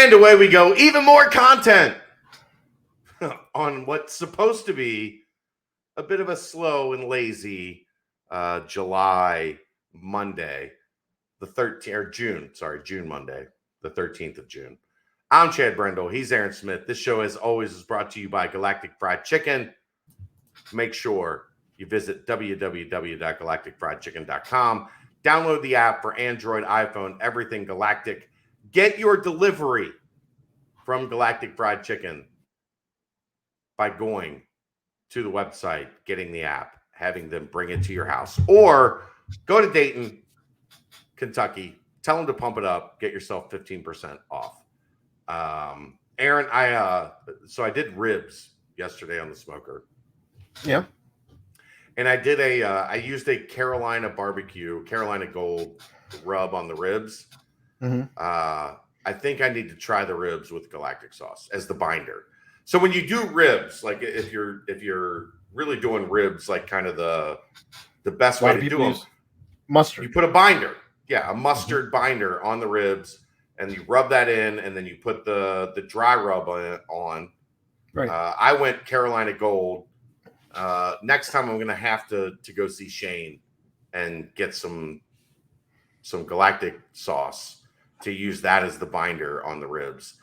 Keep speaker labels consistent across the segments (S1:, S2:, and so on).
S1: And away we go. Even more content on what's supposed to be a bit of a slow and lazy July Monday, the 13th, or June Monday, the 13th of June. I'm Chad Brendel. He's Aaron Smith. This show, as always, is brought to you by Galactic Fried Chicken. Make sure you visit www.galacticfriedchicken.com. Download the app for Android, iPhone, everything Galactic. Get your delivery from Galactic Fried Chicken by going to the website, getting the app, having them bring it to your house. Or go to Dayton, Kentucky, tell them to pump it up, get yourself 15% off. Aaron, I did ribs yesterday on the smoker.
S2: Yeah.
S1: And I used a Carolina Gold rub on the ribs.
S2: Mm-hmm.
S1: I think I need to try the ribs with Galactic sauce as the binder. So when you do ribs, like if you're really doing ribs, like kind of the best way to do them,
S2: mustard.
S1: You put a binder, a mustard binder on the ribs, and you rub that in, and then you put the dry rub on.
S2: Right.
S1: I went Carolina Gold. Next time I'm going to have to go see Shane and get some Galactic sauce to use that as the binder on the ribs.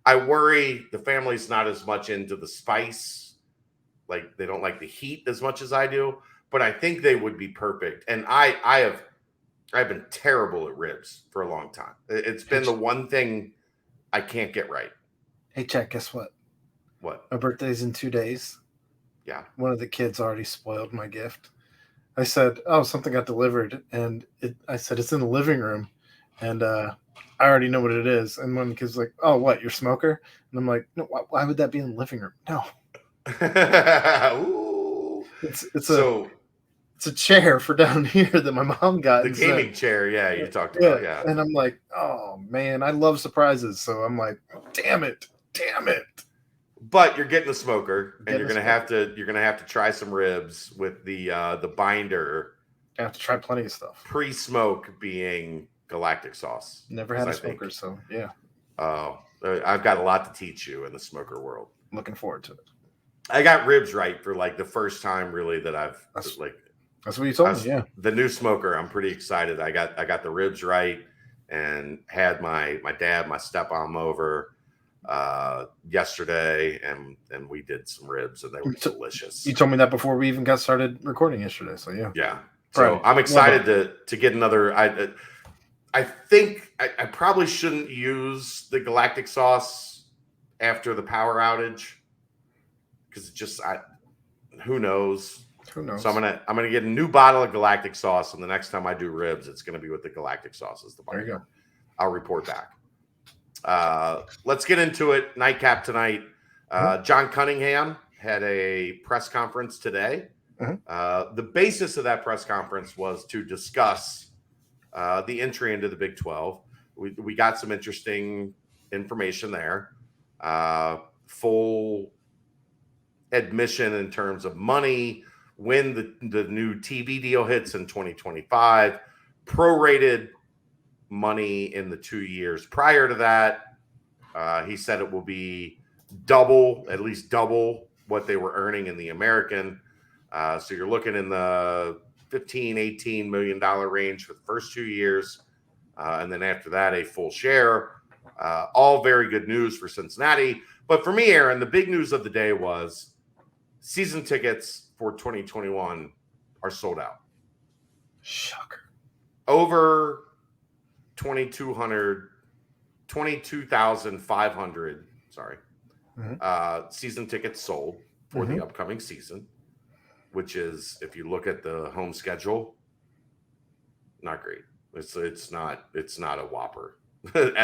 S1: I worry the family's not as much into the spice. Like they don't like the heat as much as I do, but I think they would be perfect. And I've been terrible at ribs for a long time. It's been the one thing I can't get right.
S2: Hey, Chad, guess what?
S1: What?
S2: My birthday's in 2 days.
S1: Yeah.
S2: One of the kids already spoiled my gift. I said, "Oh, something got delivered," and I said it's in the living room, and I already know what it is. And one of the kids was like, "Oh, what? Your smoker?" And I'm like, "No, why would that be in the living room? No."
S1: Ooh.
S2: It's a chair for down here that my mom got.
S1: The gaming chair, you talked about, yeah.
S2: And I'm like, oh man, I love surprises. So I'm like, damn it.
S1: But you're getting the smoker, and you're gonna have to try some ribs with the binder.
S2: I have to try plenty of stuff.
S1: Pre-smoke being Galactic sauce.
S2: Never had a smoker, so yeah.
S1: I've got a lot to teach you in the smoker world.
S2: Looking forward to it.
S1: I got ribs right for like the first time, really, that
S2: That's what you told me. Yeah,
S1: the new smoker. I'm pretty excited. I got the ribs right, and had my dad, my stepmom over yesterday, and we did some ribs, and they were delicious.
S2: You told me that before we even got started recording yesterday. So yeah.
S1: So I'm excited to get another. I think I probably shouldn't use the Galactic sauce after the power outage, because who knows. So I'm gonna get a new bottle of Galactic sauce, and the next time I do ribs, it's gonna be with the Galactic sauce as the binder.
S2: There you go.
S1: I'll report back. Let's get into it. Nightcap tonight. John Cunningham had a press conference today. The basis of that press conference was to discuss the entry into the Big 12. We got some interesting information there. Full admission in terms of money, when the new TV deal hits in 2025, prorated money in the 2 years prior to that. He said it will be at least double what they were earning in the American. So you're looking in the $15-18 million range for the first 2 years. And then after that, a full share. All very good news for Cincinnati. But for me, Aaron, the big news of the day was season tickets for 2021 are sold out.
S2: Shocker.
S1: Over 22,500, season tickets sold for the upcoming season, which is, if you look at the home schedule, not great. It's not a whopper.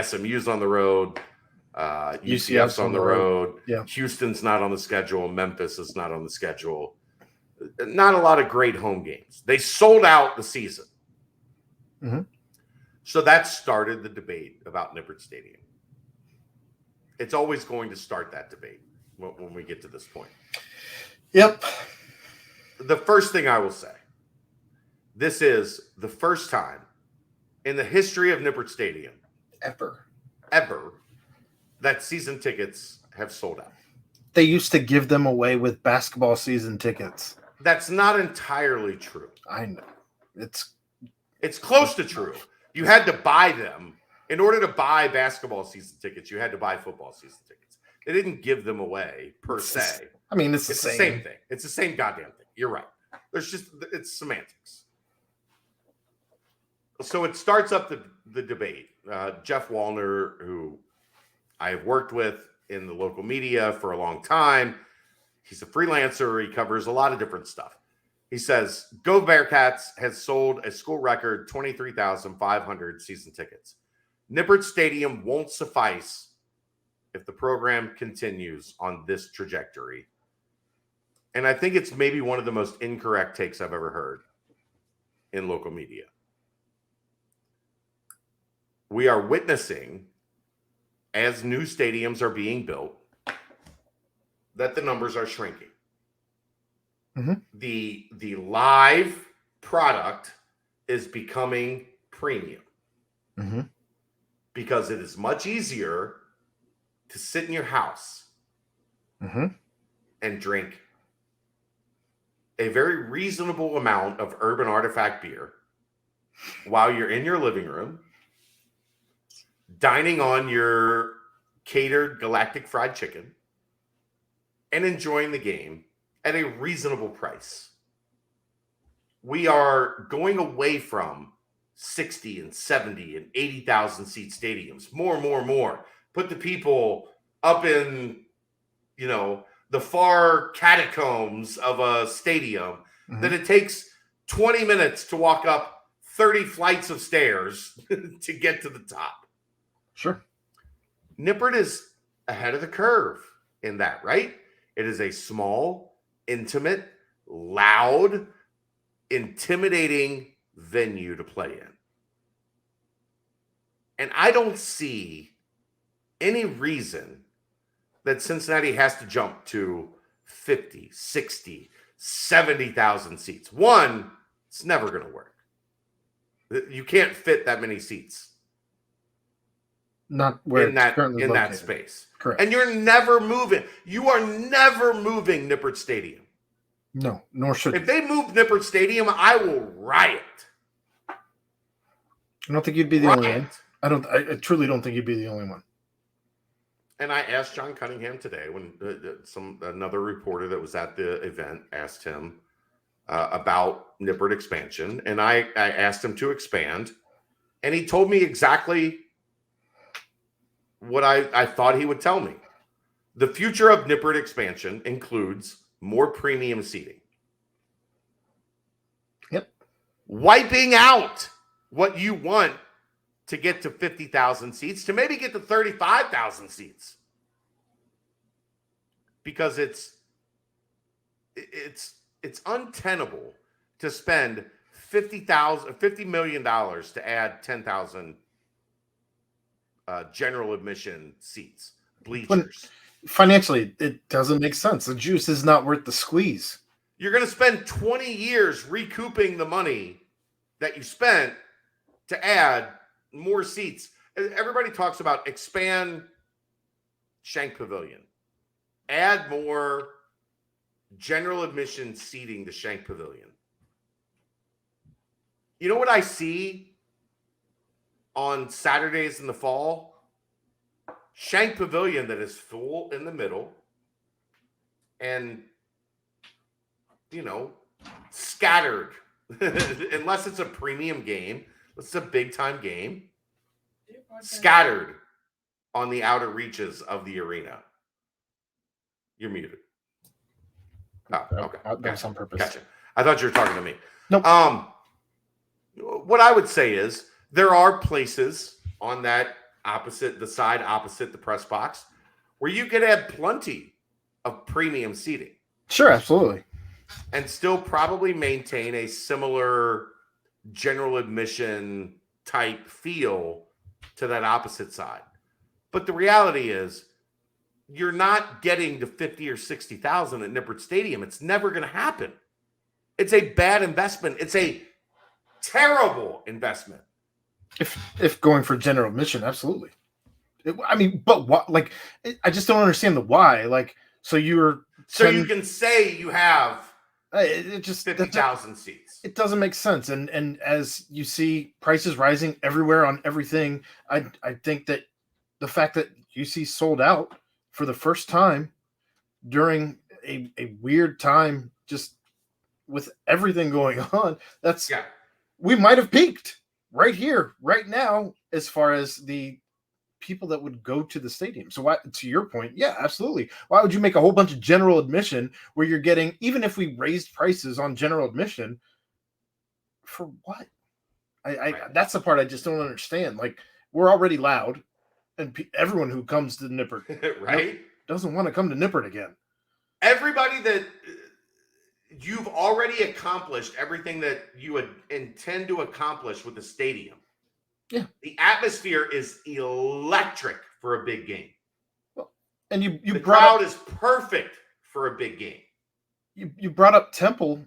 S1: SMU's on the road, UCF's on the road.
S2: Yeah.
S1: Houston's not on the schedule. Memphis is not on the schedule. Not a lot of great home games. They sold out the season. So that started the debate about Nippert Stadium. It's always going to start that debate when we get to this point.
S2: Yep.
S1: The first thing I will say, this is the first time in the history of Nippert Stadium
S2: ever
S1: that season tickets have sold out.
S2: They used to give them away with basketball season tickets.
S1: That's not entirely true.
S2: I know.
S1: It's close to true. You had to buy them. In order to buy basketball season tickets, you had to buy football season tickets. They didn't give them away per se.
S2: I mean, it's the
S1: same thing. It's the same goddamn thing. You're right. It's semantics. So it starts up the debate. Jeff Wallner, who I have worked with in the local media for a long time, he's a freelancer. He covers a lot of different stuff. He says, Go Bearcats has sold a school record 23,500 season tickets. Nippert Stadium won't suffice if the program continues on this trajectory. And I think it's maybe one of the most incorrect takes I've ever heard in local media. We are witnessing, as new stadiums are being built, that the numbers are shrinking.
S2: Mm-hmm.
S1: The live product is becoming premium.
S2: Mm-hmm.
S1: Because it is much easier to sit in your house and drink a very reasonable amount of Urban Artifact beer while you're in your living room, dining on your catered Galactic fried chicken, and enjoying the game at a reasonable price. We are going away from 60 and 70 and 80,000 seat stadiums. More. Put the people up in, the far catacombs of a stadium that it takes 20 minutes to walk up 30 flights of stairs to get to the top.
S2: Sure.
S1: Nippert is ahead of the curve in that, right? It is a small, intimate, loud, intimidating venue to play in. And I don't see any reason that Cincinnati has to jump to 50, 60, 70,000 seats. One, it's never going to work. You can't fit that many seats.
S2: Not where
S1: in that space.
S2: Correct.
S1: And you're never moving. You are never moving Nippert Stadium.
S2: No, nor should.
S1: If they move Nippert Stadium, I will riot.
S2: I don't think you'd be the only one. I truly don't think you'd be the only one.
S1: And I asked John Cunningham today when another reporter that was at the event asked him about Nippert Expansion, and I asked him to expand, and he told me exactly what I thought he would tell me. The future of Nippert Expansion includes more premium seating.
S2: Yep.
S1: Wiping out what you want to get to 50,000 seats, to maybe get to 35,000 seats. Because it's untenable to spend $50 million to add 10,000 general admission seats, bleachers.
S2: Financially, it doesn't make sense. The juice is not worth the squeeze.
S1: You're going to spend 20 years recouping the money that you spent to add more seats. Everybody talks about expand Shank Pavilion, add more general admission seating to Shank Pavilion. You know what I see on Saturdays in the fall? Shank Pavilion that is full in the middle and, scattered, unless it's a premium game. It's a big-time game. Scattered on the outer reaches of the arena. You're muted. Oh, okay.
S2: That's on purpose.
S1: Gotcha. I thought you were talking to me.
S2: Nope.
S1: What I would say is there are places on that the side opposite the press box, where you could add plenty of premium seating.
S2: Sure, absolutely.
S1: And still probably maintain a similar general admission type feel to that opposite side. But the reality is you're not getting to 50 or 60,000 at Nippert Stadium. It's never going to happen. It's a bad investment. It's a terrible investment.
S2: If going for general admission, absolutely. I mean, but what? Like, I just don't understand the why. Like, so you're
S1: so you can say you have
S2: it just
S1: 50,000 seats.
S2: It doesn't make sense. And as you see prices rising everywhere on everything, I think that the fact that UC sold out for the first time during a weird time, just with everything going on, we might have peaked right here, right now, as far as the people that would go to the stadium. So why, to your point, yeah, absolutely. Why would you make a whole bunch of general admission where you're getting, even if we raised prices on general admission, for what? That's the part I just don't understand. Like, we're already loud, and everyone who comes to Nippert
S1: right
S2: doesn't want to come to Nippert again.
S1: Everybody that you've already accomplished everything that you would intend to accomplish with the stadium.
S2: Yeah.
S1: The atmosphere is electric for a big game.
S2: Well, and the
S1: crowd is perfect for a big game.
S2: You brought up Temple,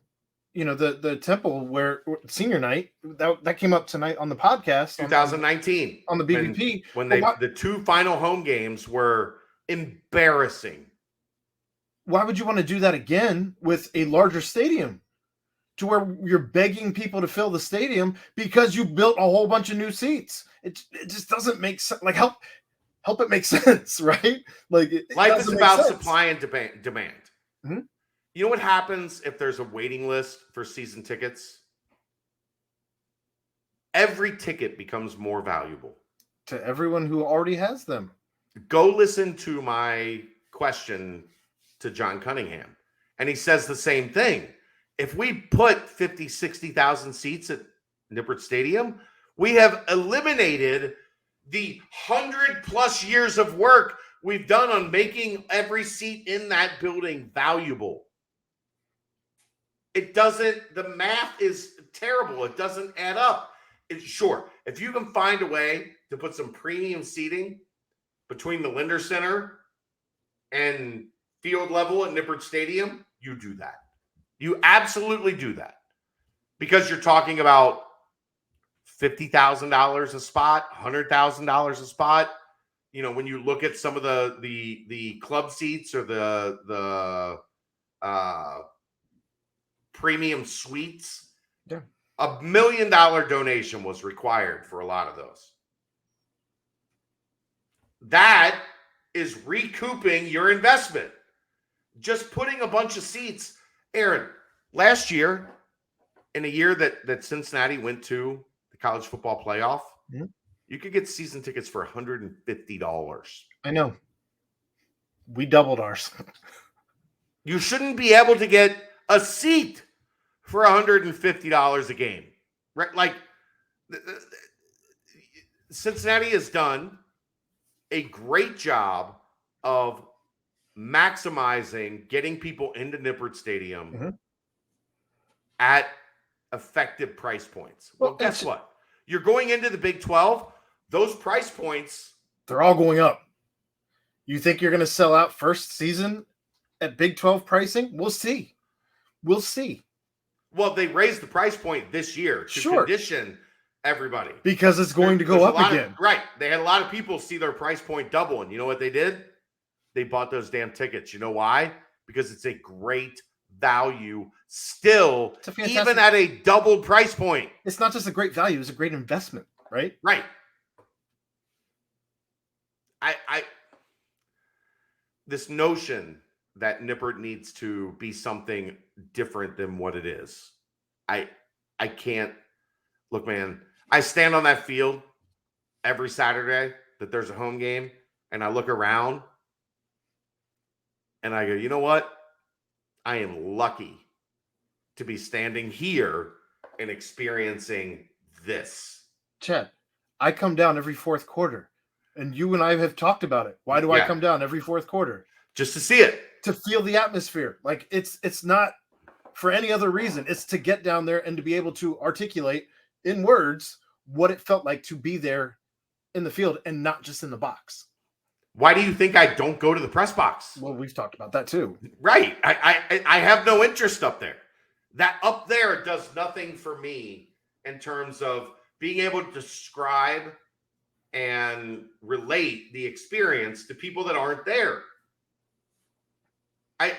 S2: the Temple where senior night that came up tonight on the podcast
S1: 2019
S2: on the BVP
S1: when the two final home games were embarrassing.
S2: Why would you want to do that again with a larger stadium to where you're begging people to fill the stadium because you built a whole bunch of new seats? It just doesn't make sense. Like, help it make sense, right? Like,
S1: life is about supply and demand.
S2: Mm-hmm.
S1: You know what happens if there's a waiting list for season tickets? Every ticket becomes more valuable
S2: to everyone who already has them.
S1: Go listen to my question to John Cunningham, and he says the same thing. If we put 50, 60,000 seats at Nippert Stadium, we have eliminated the 100+ years of work we've done on making every seat in that building valuable. The math is terrible. It doesn't add up. Sure, if you can find a way to put some premium seating between the Linder Center and field level at Nippert Stadium, you do that. You absolutely do that, because you're talking about $50,000 a spot, $100,000 a spot. When you look at some of the club seats or the premium suites,
S2: yeah,
S1: $1 million donation was required for a lot of those. That is recouping your investment. Just putting a bunch of seats. Aaron, last year, in a year that Cincinnati went to the college football playoff,
S2: mm-hmm.
S1: you could get season tickets for $150.
S2: I know. We doubled ours.
S1: You shouldn't be able to get a seat for $150 a game. Right? Like, Cincinnati has done a great job of maximizing getting people into Nippert Stadium
S2: mm-hmm.
S1: at effective price points. Well, guess what? You're going into the Big 12. Those price points,
S2: they're all going up. You think you're going to sell out first season at Big 12 pricing? We'll see.
S1: Well, they raised the price point this year to condition everybody.
S2: Because it's going to go up again.
S1: Right. They had a lot of people see their price point double. And you know what they did? They bought those damn tickets. You know why? Because it's a great value still, even at a doubled price point.
S2: It's not just a great value, it's a great investment, right?
S1: Right. This notion that Nippert needs to be something different than what it is. I can't. Look, man, I stand on that field every Saturday that there's a home game, and I look around and I go, you know what? I am lucky to be standing here and experiencing this.
S2: Chad, I come down every fourth quarter, and you and I have talked about it. Why do I come down every fourth quarter?
S1: Just to see it.
S2: To feel the atmosphere. Like, it's not for any other reason. It's to get down there and to be able to articulate in words what it felt like to be there in the field and not just in the box.
S1: Why do you think I don't go to the press box?
S2: Well, we've talked about that too.
S1: Right. I have no interest up there. That up there does nothing for me in terms of being able to describe and relate the experience to people that aren't there. I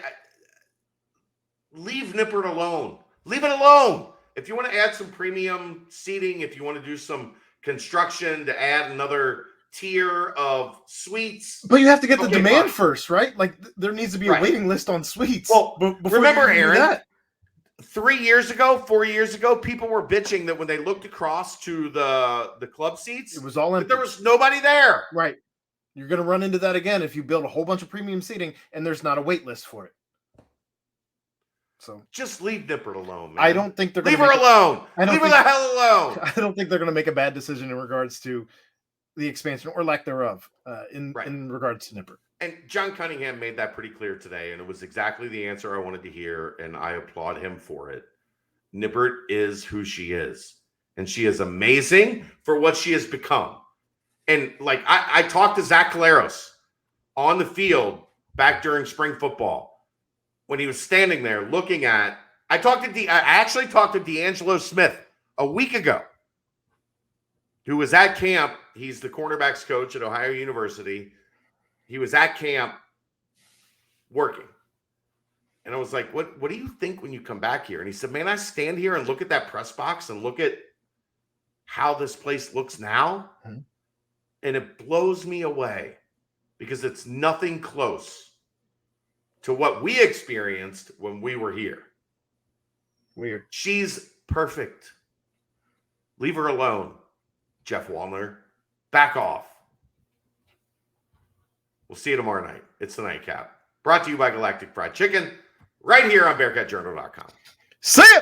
S1: leave Nippert alone. Leave it alone. If you want to add some premium seating, if you want to do some construction to add another tier of suites.
S2: But you have to get the demand
S1: fine.
S2: first, right? Like there needs to be a waiting list on suites.
S1: Well,
S2: before
S1: remember,
S2: you
S1: Aaron,
S2: that.
S1: 3 years ago, 4 years ago, people were bitching that when they looked across to the club seats,
S2: it was all empty.
S1: There was nobody there.
S2: Right. You're going to run into that again if you build a whole bunch of premium seating and there's not a wait list for it. So
S1: just leave Nippert alone, man.
S2: I don't think they're
S1: leave her alone. Leave her the hell alone.
S2: I don't think they're going to make a bad decision in regards to the expansion or lack thereof in regards to Nippert.
S1: And John Cunningham made that pretty clear today, and it was exactly the answer I wanted to hear, and I applaud him for it. Nippert is who she is, and she is amazing for what she has become. And like I talked to Zach Caleros on the field back during spring football when he was standing there looking at. I actually talked to D'Angelo Smith a week ago, who was at camp. He's the cornerbacks coach at Ohio University. He was at camp working. And I was like, what do you think when you come back here? And he said, man, I stand here and look at that press box and look at how this place looks now. Mm-hmm. And it blows me away because it's nothing close to what we experienced when we were here.
S2: Weird. She's
S1: perfect. Leave her alone, Jeff Wallner. Back off. We'll see you tomorrow night. It's the Nightcap. Brought to you by Galactic Fried Chicken, right here on BearcatJournal.com.
S2: See ya!